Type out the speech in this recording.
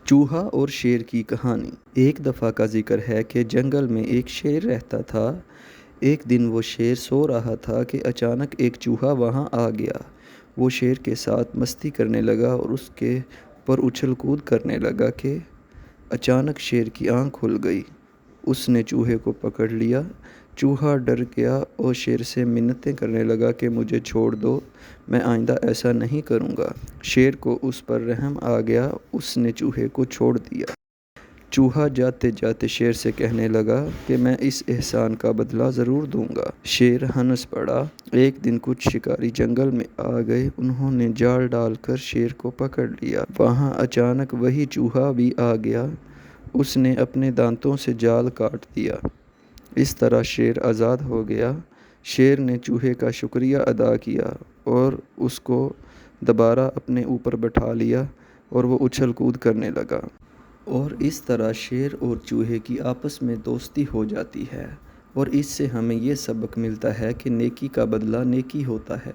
چوہا اور شیر کی کہانی۔ ایک دفعہ کا ذکر ہے کہ جنگل میں ایک شیر رہتا تھا۔ ایک دن وہ شیر سو رہا تھا کہ اچانک ایک چوہا وہاں آ گیا۔ وہ شیر کے ساتھ مستی کرنے لگا اور اس کے پر اچھل کود کرنے لگا کہ اچانک شیر کی آنکھ کھل گئی۔ اس نے چوہے کو پکڑ لیا۔ چوہا ڈر گیا اور شیر سے منتیں کرنے لگا کہ مجھے چھوڑ دو، میں آئندہ ایسا نہیں کروں گا۔ شیر کو اس پر رحم آ گیا، اس نے چوہے کو چھوڑ دیا۔ چوہا جاتے جاتے شیر سے کہنے لگا کہ میں اس احسان کا بدلہ ضرور دوں گا۔ شیر ہنس پڑا۔ ایک دن کچھ شکاری جنگل میں آ گئے، انہوں نے جال ڈال کر شیر کو پکڑ لیا۔ وہاں اچانک وہی چوہا بھی آ گیا، اس نے اپنے دانتوں سے جال کاٹ دیا۔ اس طرح شیر آزاد ہو گیا۔ شیر نے چوہے کا شکریہ ادا کیا اور اس کو دوبارہ اپنے اوپر بٹھا لیا اور وہ اچھل کود کرنے لگا۔ اور اس طرح شیر اور چوہے کی آپس میں دوستی ہو جاتی ہے۔ اور اس سے ہمیں یہ سبق ملتا ہے کہ نیکی کا بدلہ نیکی ہوتا ہے۔